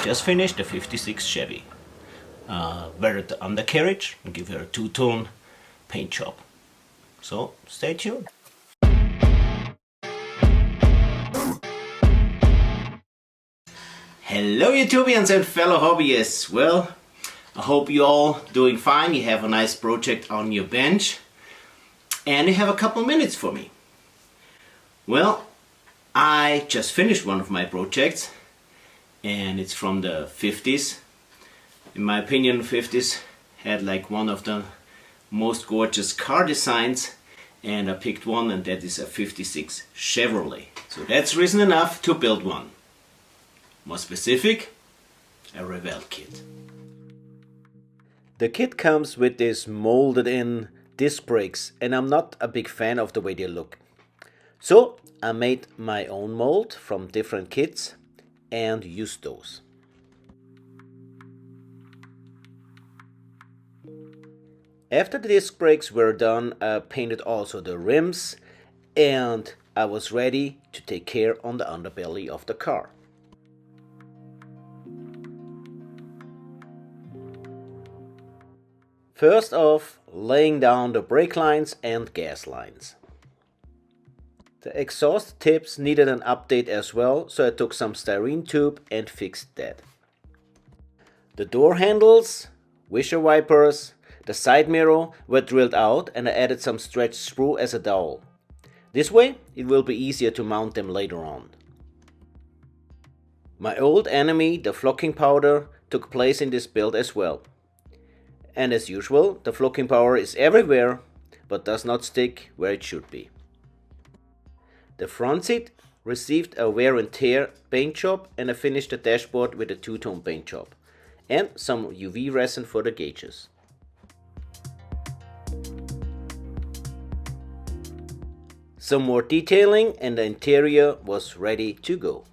just finished the 56 Chevy. Wear the undercarriage and give her a two-tone paint job. So stay tuned. Hello YouTubians and fellow hobbyists. Well, I hope you all doing fine. You have a nice project on your bench and you have a couple minutes for me. Well, I just finished one of my projects and it's from the 50s. In my opinion, 50s had like one of the most gorgeous car designs, and I picked one, and that is a 56 Chevrolet. So that's reason enough to build one. More specific, a Revell kit. The kit comes with this molded in disc brakes, and I'm not a big fan of the way they look. So I made my own mold from different kits and used those. After the disc brakes were done, I painted also the rims, and I was ready to take care on the underbelly of the car. First off, laying down the brake lines and gas lines. The exhaust tips needed an update as well, so I took some styrene tube and fixed that. The door handles, windshield wipers, the side mirror were drilled out, and I added some stretched screw as a dowel. This way it will be easier to mount them later on. My old enemy, the flocking powder, took place in this build as well. And as usual, the flocking powder is everywhere but does not stick where it should be. The front seat received a wear and tear paint job, and I finished the dashboard with a two-tone paint job and some UV resin for the gauges. Some more detailing and the interior was ready to go.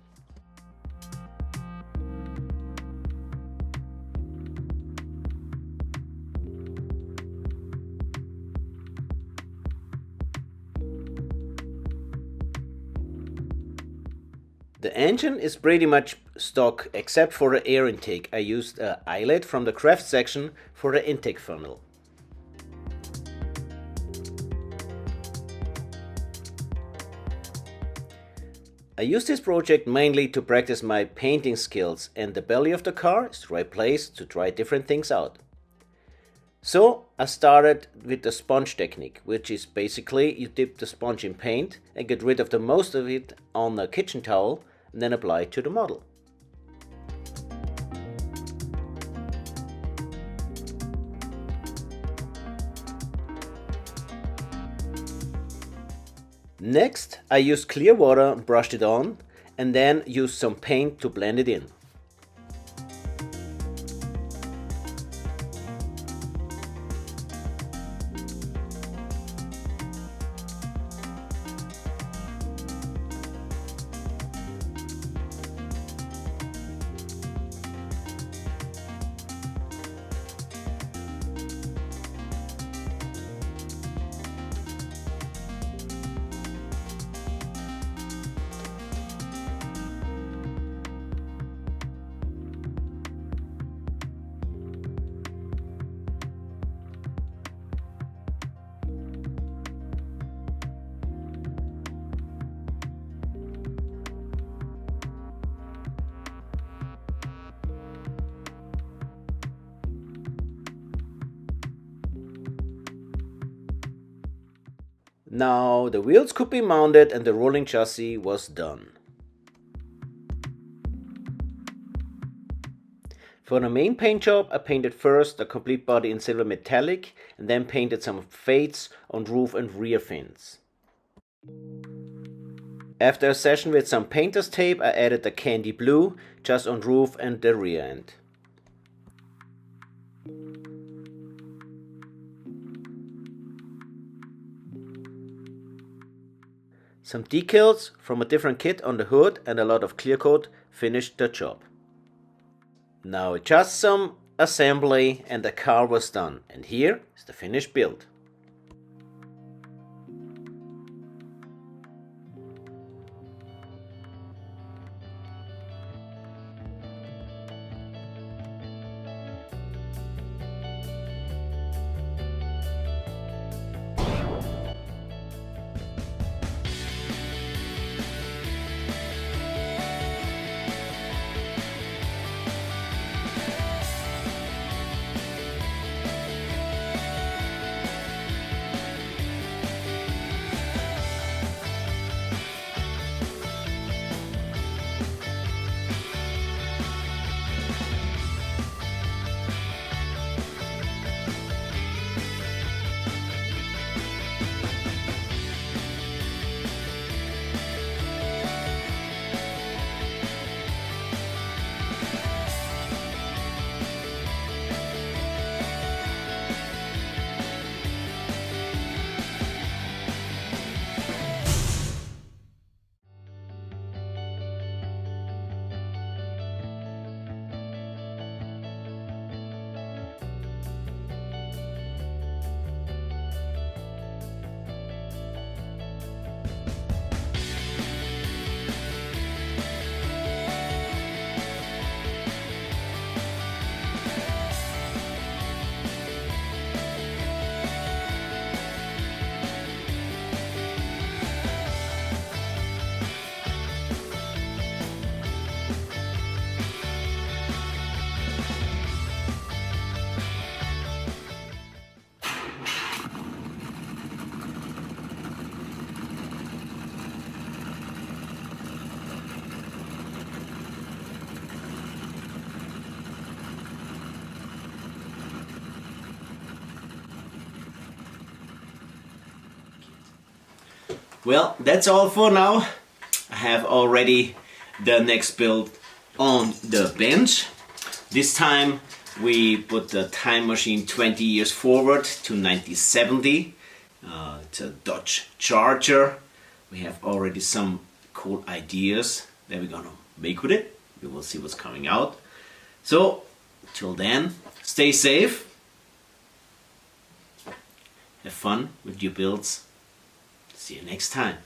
The engine is pretty much stock except for the air intake. I used an eyelet from the craft section for the intake funnel. I used this project mainly to practice my painting skills, and the belly of the car is the right place to try different things out. So I started with the sponge technique, which is basically you dip the sponge in paint and get rid of the most of it on a kitchen towel and then apply it to the model. Next, I used clear water, brushed it on, and then used some paint to blend it in. Now the wheels could be mounted and the rolling chassis was done. For the main paint job, I painted first the complete body in silver metallic and then painted some fades on roof and rear fins. After a session with some painter's tape, I added the candy blue just on roof and the rear end. Some decals from a different kit on the hood and a lot of clear coat finished the job. Now just some assembly and the car was done, and here is the finished build. Well, that's all for now. I have already the next build on the bench. This time we put the time machine 20 years forward to 1970. It's a Dodge Charger. We have already some cool ideas that we're gonna make with it. We will see what's coming out. So, till then, stay safe. Have fun with your builds. See you next time.